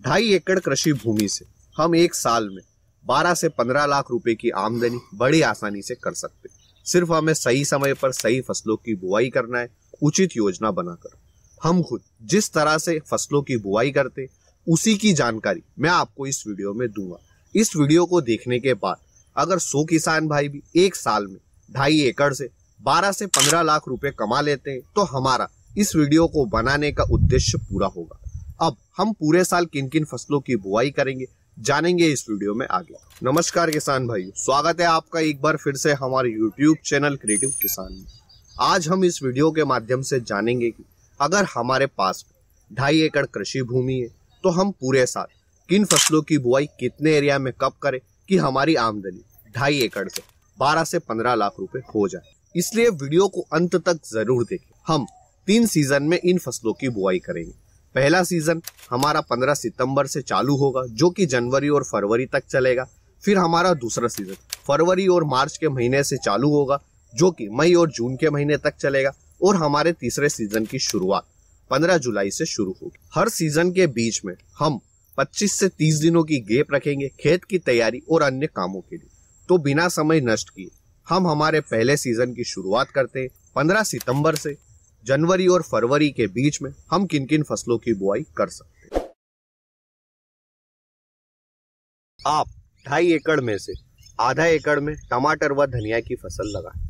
2.5 एकड़ कृषि भूमि से हम एक साल में 12 से 15 लाख रुपए की आमदनी बड़ी आसानी से कर सकते हैं। सिर्फ हमें सही समय पर सही फसलों की बुआई करना है, उचित योजना बनाकर। हम खुद जिस तरह से फसलों की बुआई करते उसी की जानकारी मैं आपको इस वीडियो में दूंगा। इस वीडियो को देखने के बाद अगर 100 किसान भाई भी एक साल में 2.5 एकड़ से 12 से 15 लाख रुपए कमा लेते हैं तो हमारा इस वीडियो को बनाने का उद्देश्य पूरा होगा। अब हम पूरे साल किन किन फसलों की बुआई करेंगे जानेंगे इस वीडियो में आगे। नमस्कार किसान भाई, स्वागत है आपका एक बार फिर से हमारे YouTube चैनल क्रिएटिव किसान में। आज हम इस वीडियो के माध्यम से जानेंगे कि अगर हमारे पास 2.5 एकड़ कृषि भूमि है तो हम पूरे साल किन फसलों की बुआई कितने एरिया में कब करें कि हमारी आमदनी 2.5 एकड़ से 12 से 15 लाख रुपए हो जाए। इसलिए वीडियो को अंत तक जरूर देखें। हम 3 सीजन में इन फसलों की बुआई करेंगे। पहला सीजन हमारा 15 सितंबर से चालू होगा जो कि जनवरी और फरवरी तक चलेगा। फिर हमारा दूसरा सीजन फरवरी और मार्च के महीने से चालू होगा जो कि मई और जून के महीने तक चलेगा। और हमारे तीसरे सीजन की शुरुआत 15 जुलाई से शुरू होगी। हर सीजन के बीच में हम 25 से 30 दिनों की गैप रखेंगे खेत की तैयारी और अन्य कामों के लिए। तो बिना समय नष्ट किए हम हमारे पहले सीजन की शुरुआत करते हैं। 15 सितंबर से जनवरी और फरवरी के बीच में हम किन किन फसलों की बुआई कर सकते हैं। आप 2.5 एकड़ में से आधा एकड़ में टमाटर व धनिया की फसल लगाएं।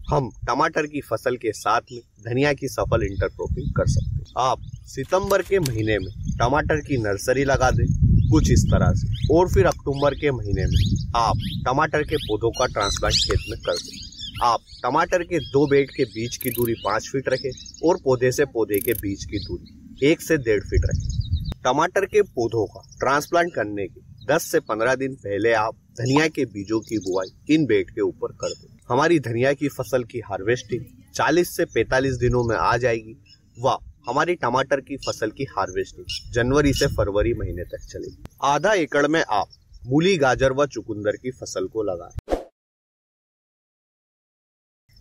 हम टमाटर की फसल के साथ में धनिया की सफल इंटरक्रॉपिंग कर सकते हैं। आप सितंबर के महीने में टमाटर की नर्सरी लगा दें कुछ इस तरह से, और फिर अक्टूबर के महीने में आप टमाटर के पौधों का ट्रांसप्लांट खेत में कर दें। आप टमाटर के 2 बेड के बीच की दूरी 5 फीट रखें और पौधे से पौधे के बीच की दूरी 1 से 1.5 फीट रखें। टमाटर के पौधों का ट्रांसप्लांट करने के 10 से 15 दिन पहले आप धनिया के बीजों की बुआई इन बेड के ऊपर कर दें। हमारी धनिया की फसल की हार्वेस्टिंग 40 से 45 दिनों में आ जाएगी व हमारी टमाटर की फसल की हार्वेस्टिंग जनवरी से फरवरी महीने तक चलेगी। आधा एकड़ में आप मूली, गाजर व चुकंदर की फसल को लगाएं।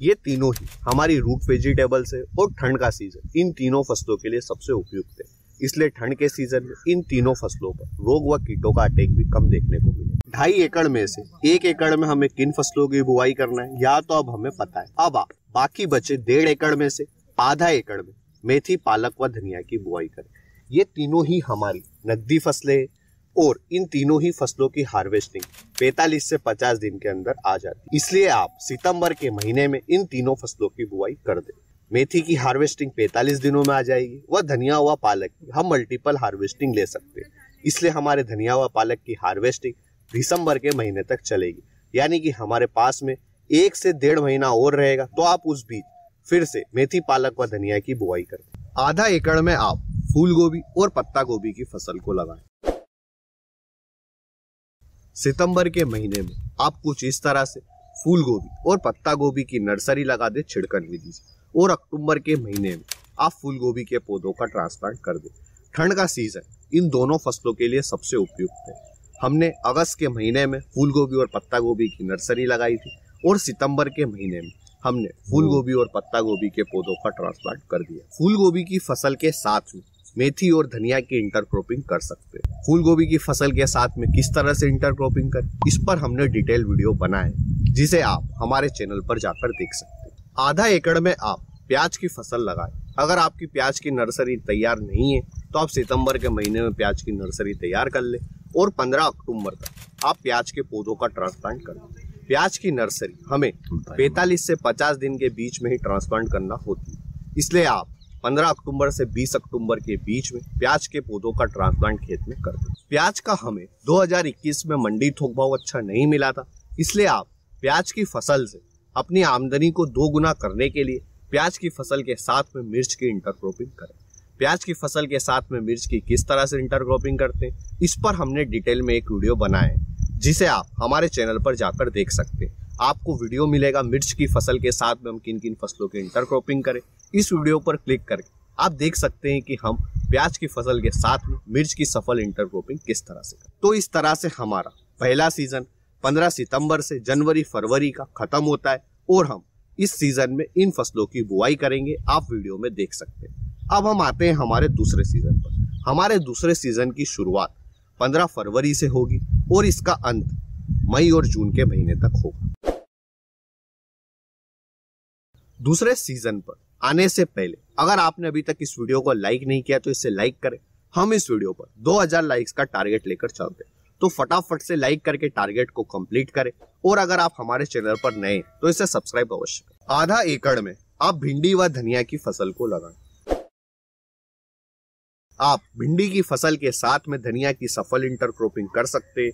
ये तीनों ही हमारी रूट वेजिटेबल्स है और ठंड का सीजन इन तीनों फसलों के लिए सबसे उपयुक्त है। इसलिए ठंड के सीजन में इन तीनों फसलों पर रोग व कीटों का अटैक भी कम देखने को मिले। 2.5 एकड़ में से 1 एकड़ में हमें किन फसलों की बुआई करना है या तो अब हमें पता है। अब आप बाकी बचे 1.5 एकड़ में से आधा एकड़ में मेथी, पालक व धनिया की बुआई करें। ये तीनों ही हमारी नकदी फसलें और इन तीनों ही फसलों की हार्वेस्टिंग 45 से 50 दिन के अंदर आ जाती है। इसलिए आप सितंबर के महीने में इन तीनों फसलों की बुआई कर दें। मेथी की हार्वेस्टिंग 45 दिनों में आ जाएगी व धनिया व पालक की हम मल्टीपल हार्वेस्टिंग ले सकते हैं। इसलिए हमारे धनिया व पालक की हार्वेस्टिंग दिसंबर के महीने तक चलेगी। यानी कि हमारे पास में 1 से 1.5 महीना और रहेगा तो आप उस बीच फिर से मेथी, पालक व धनिया की बुआई करें। आधा एकड़ में आप फूल गोभी और पत्ता गोभी की फसल को लगाएं। सितंबर के महीने में आप कुछ इस तरह से फूल गोभी और पत्ता गोभी की नर्सरी लगा दे छिड़कन विधि से, और अक्टूबर के महीने में आप फूल गोभी के पौधों का ट्रांसप्लांट कर दें। ठंड का सीजन इन दोनों फसलों के लिए सबसे उपयुक्त है। हमने अगस्त के महीने में फूल गोभी और पत्ता गोभी की नर्सरी लगाई थी और सितंबर के महीने में हमने फूल गोभी और पत्ता गोभी के पौधों का ट्रांसप्लांट कर दिया। फूल गोभी की फसल के साथ में मेथी और धनिया की इंटरक्रॉपिंग कर सकते हैं। फूल गोभी की फसल के साथ में किस तरह से इंटरक्रॉपिंग करें इस पर हमने डिटेल वीडियो बनाया है जिसे आप हमारे चैनल पर जाकर देख सकते हैं। आधा एकड़ में आप प्याज की फसल लगाएं। अगर आपकी प्याज की नर्सरी तैयार नहीं है तो आप सितंबर के महीने में प्याज की नर्सरी तैयार कर ले और 15 अक्टूबर तक आप प्याज के पौधों का ट्रांसप्लांट करें। प्याज की नर्सरी हमें 45 से 50 दिन के बीच में ही ट्रांसप्लांट करना होती है। इसलिए आप 15 अक्टूबर से 20 अक्टूबर के बीच में प्याज के पौधों का ट्रांसप्लांट खेत में कर दें। प्याज का हमें 2021 में मंडी थोक भाव अच्छा नहीं मिला था, इसलिए आप प्याज की फसल से अपनी आमदनी को 2 गुना करने के लिए प्याज की फसल के साथ में मिर्च की इंटरक्रॉपिंग करें। प्याज की फसल के साथ में मिर्च की किस तरह से इंटरक्रॉपिंग करते हैं इस पर हमने डिटेल में एक वीडियो बनाया है जिसे आप हमारे चैनल पर जाकर देख सकते हैं। आपको वीडियो मिलेगा मिर्च की फसल के साथ में हम किन किन फसलों की इंटरक्रॉपिंग करें। इस वीडियो पर क्लिक करके आप देख सकते हैं कि हम प्याज की फसल के साथ में मिर्च की सफल इंटरक्रॉपिंग किस तरह से करें। तो इस तरह से हमारा पहला सीजन 15 सितंबर से जनवरी फरवरी का खत्म होता है और हम इस सीजन में इन फसलों की बुआई करेंगे। आप वीडियो में देख सकते हैं। अब हम आते हैं हमारे दूसरे सीजन पर। हमारे दूसरे सीजन की शुरुआत 15 फरवरी से होगी और इसका अंत मई और जून के महीने तक होगा। दूसरे सीजन पर आने से पहले अगर आपने अभी तक इस वीडियो को लाइक नहीं किया तो इसे लाइक करें। हम इस वीडियो पर 2000 लाइक्स का टारगेट लेकर चलते हैं, तो फटाफट से लाइक करके टारगेट को कंप्लीट करें। और अगर आप हमारे चैनल पर नए हैं तो इसे सब्सक्राइब अवश्य करें। आधा एकड़ में आप भिंडी व धनिया की फसल को लगाएं। आप भिंडी की फसल के साथ में धनिया की सफल इंटरक्रॉपिंग कर सकते हैं।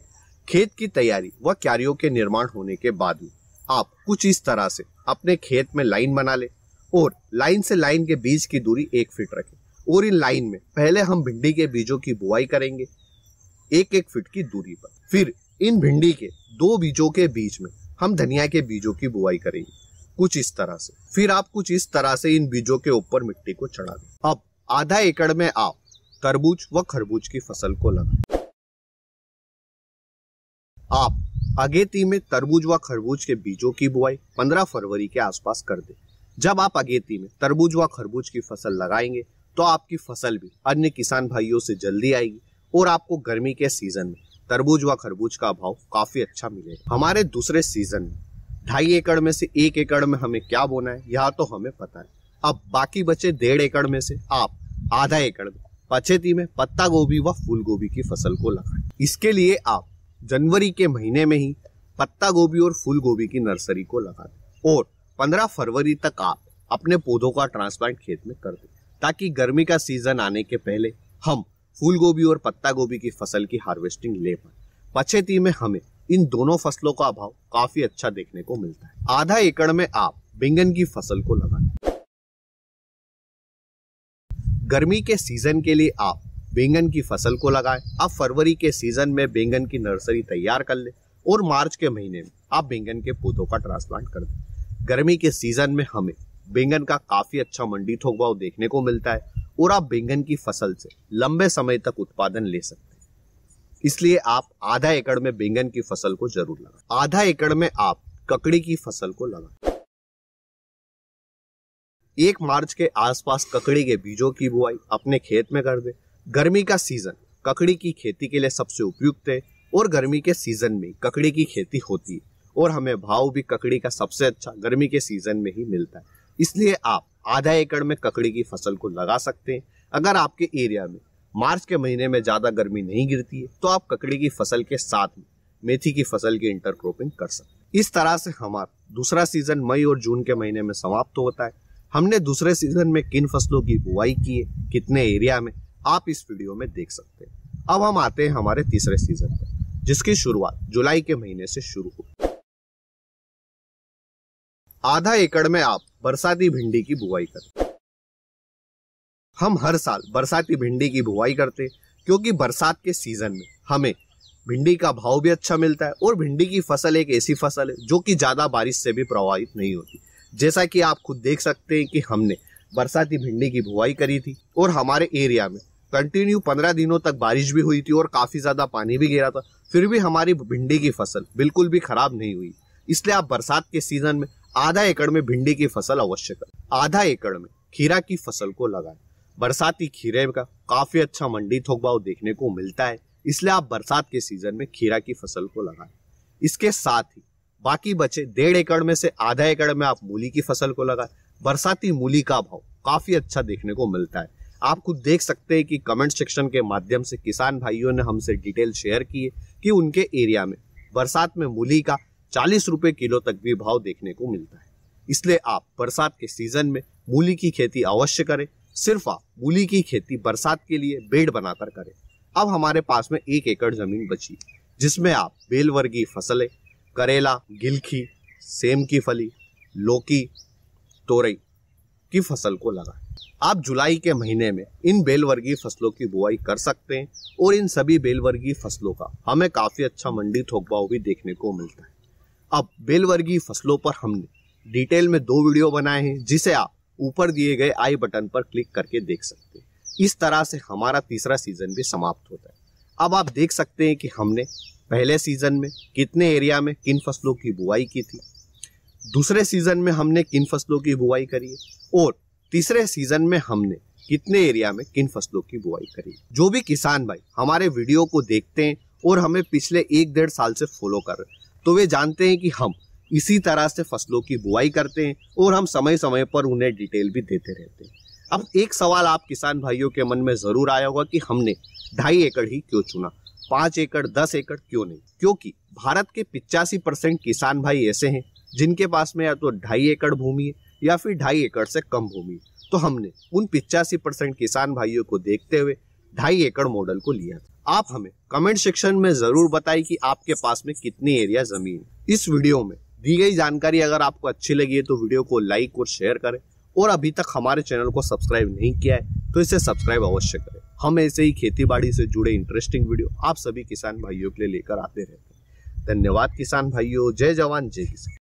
खेत की तैयारी व क्यारियों के निर्माण होने के बाद में आप कुछ इस तरह से अपने खेत में लाइन बना ले और लाइन से लाइन के बीच की दूरी 1 फीट रखें। और इन लाइन में पहले हम भिंडी के बीजों की बुआई करेंगे 1-1 फीट की दूरी पर। फिर इन भिंडी के 2 बीजों के बीच में हम धनिया के बीजों की बुआई करेंगे कुछ इस तरह से। फिर आप कुछ इस तरह से इन बीजों के ऊपर मिट्टी को चढ़ा दें। अब आधा एकड़ में आप तरबूज व खरबूज की फसल को लगाएं। आप अगेती में तरबूज व खरबूज के बीजों की बुआई 15 फरवरी के आसपास कर दें। जब आप अगेती में तरबूज व खरबूज की फसल लगाएंगे तो आपकी फसल भी अन्य किसान भाइयों से जल्दी आएगी और आपको गर्मी के सीजन में तरबूज व खरबूज का भाव काफी अच्छा मिलेगा। हमारे दूसरे सीजन में 2.5 एकड़ में से 1 एकड़ में हमें क्या बोना है यह तो हमें पता है। अब बाकी बचे 1.5 एकड़ में से आप आधा एकड़ में पछेती में पत्ता गोभी व फूल गोभी की फसल को लगाएं। इसके लिए आप जनवरी के महीने में ही पत्ता गोभी और फूल गोभी की नर्सरी को लगा दें और 15 फरवरी तक आप अपने पौधों का ट्रांसप्लांट खेत में कर दें, ताकि गर्मी का सीजन आने के पहले हम फूल गोभी और पत्ता गोभी की फसल की हार्वेस्टिंग ले पाए। पछेती में हमें इन दोनों फसलों का भाव काफी अच्छा देखने को मिलता है। आधा एकड़ में आप बैंगन की फसल को लगाएं। गर्मी के सीजन के लिए आप बैंगन की फसल को लगाएं। आप फरवरी के सीजन में बैंगन की नर्सरी तैयार कर ले और मार्च के महीने में आप बैंगन के पौधों का ट्रांसप्लांट कर दें। गर्मी के सीजन में हमें बैंगन का काफी अच्छा मंडी थोक भाव देखने को मिलता है और आप बैंगन की फसल से लंबे समय तक उत्पादन ले सकते हैं। इसलिए आप आधा एकड़ में बैंगन की फसल को जरूर लगाएं। आधा एकड़ में आप ककड़ी की फसल को लगाएं। 1 मार्च के आसपास ककड़ी के बीजों की बुआई अपने खेत में कर दें। गर्मी का सीजन ककड़ी की खेती के लिए सबसे उपयुक्त है और गर्मी के सीजन में ककड़ी की खेती होती है और हमें भाव भी ककड़ी का सबसे अच्छा गर्मी के सीजन में ही मिलता है। इसलिए आप आधा एकड़ में ककड़ी की फसल को लगा सकते हैं। अगर आपके एरिया में मार्च के महीने में ज्यादा गर्मी नहीं गिरती है तो आप ककड़ी की फसल के साथ में मेथी की फसल की इंटरक्रॉपिंग कर सकते हैं। इस तरह से हमारा दूसरा सीजन मई और जून के महीने में समाप्त होता है। हमने दूसरे सीजन में किन फसलों की बुआई की है, कितने एरिया में, आप इस वीडियो में देख सकते हैं। अब हम आते हैं हमारे तीसरे सीजन पर, जिसकी शुरुआत जुलाई के महीने से शुरू हुई। आधा एकड़ में आप बरसाती भिंडी की बुआई करें। हम हर साल बरसाती भिंडी की बुआई करते हैं क्योंकि बरसात के सीजन में हमें भिंडी का भाव भी अच्छा मिलता है और भिंडी की फसल एक ऐसी फसल है जो कि ज्यादा बारिश से भी प्रभावित नहीं होती। जैसा कि आप खुद देख सकते हैं कि हमने बरसाती भिंडी की बुआई करी थी और हमारे एरिया में कंटिन्यू 15 दिनों तक बारिश भी हुई थी और काफी ज्यादा पानी भी गिरा था, फिर भी हमारी भिंडी की फसल बिल्कुल भी खराब नहीं हुई। इसलिए आप बरसात के सीजन में आधा एकड़ में भिंडी की फसल अवश्य करें। आधा एकड़ में खीरा की फसल को लगाएं। बरसाती खीरे का काफी अच्छा मंडी थोक भाव देखने को मिलता है, इसलिए आप बरसात के सीजन में खीरा की फसल को लगाएं। इसके साथ ही बाकी बचे 1.5 एकड़ में से आधा एकड़ में आप मूली की फसल को लगाएं। बरसाती मूली का भाव काफी अच्छा देखने को मिलता है। आप खुद देख सकते हैं कि कमेंट सेक्शन के माध्यम से किसान भाइयों ने हमसे डिटेल शेयर की है कि उनके एरिया में बरसात में मूली का 40 रुपए किलो तक भी भाव देखने को मिलता है। इसलिए आप बरसात के सीजन में मूली की खेती अवश्य करें। सिर्फ आप मूली की खेती बरसात के लिए बेड बनाकर करें। अब हमारे पास में 1 एकड़ जमीन बची जिसमें आप बेलवर्गीय फसलें करेला, गिलखी, सेम की फली, लौकी, तोरई की फसल को लगाएं। आप जुलाई के महीने में इन बेलवर्गीय फसलों की बुआई कर सकते हैं और इन सभी बेलवर्गीय फसलों का हमें काफी अच्छा मंडी थोक भाव भी देखने को मिलता है। अब बेलवर्गीय फसलों पर हमने डिटेल में 2 वीडियो बनाए हैं जिसे आप ऊपर दिए गए आई बटन पर क्लिक करके देख सकते हैं। इस तरह से हमारा तीसरा सीजन भी समाप्त होता है। अब आप देख सकते हैं कि हमने पहले सीजन में कितने एरिया में किन फसलों की बुआई की थी, दूसरे सीजन में हमने किन फसलों की बुआई करी है और तीसरे सीजन में हमने कितने एरिया में किन फसलों की बुआई करें। जो भी किसान भाई हमारे वीडियो को देखते हैं और हमें पिछले 1-1.5 साल से फॉलो कर रहे हैं, तो वे जानते हैं कि हम इसी तरह से फसलों की बुआई करते हैं और हम समय समय पर उन्हें डिटेल भी देते रहते हैं। अब एक सवाल आप किसान भाइयों के मन में जरूर आया होगा कि हमने 2.5 एकड़ ही क्यों चुना, 5 एकड़ 10 एकड़ क्यों नहीं? क्योंकि भारत के 85% किसान भाई ऐसे हैं जिनके पास में या तो 2.5 एकड़ भूमि है या फिर 2.5 एकड़ से कम भूमि है। तो हमने उन 85% किसान भाइयों को देखते हुए 2.5 एकड़ मॉडल को लिया था। आप हमें कमेंट सेक्शन में जरूर बताइए कि आपके पास में कितनी एरिया जमीन है। इस वीडियो में दी गई जानकारी अगर आपको अच्छी लगी है तो वीडियो को लाइक और शेयर करें, और अभी तक हमारे चैनल को सब्सक्राइब नहीं किया है तो इसे सब्सक्राइब अवश्य करें। हम ऐसे ही खेती बाड़ी से जुड़े इंटरेस्टिंग वीडियो आप सभी किसान भाइयों के लिए लेकर आते रहते हैं। धन्यवाद किसान भाइयों। जय जवान जय किसान।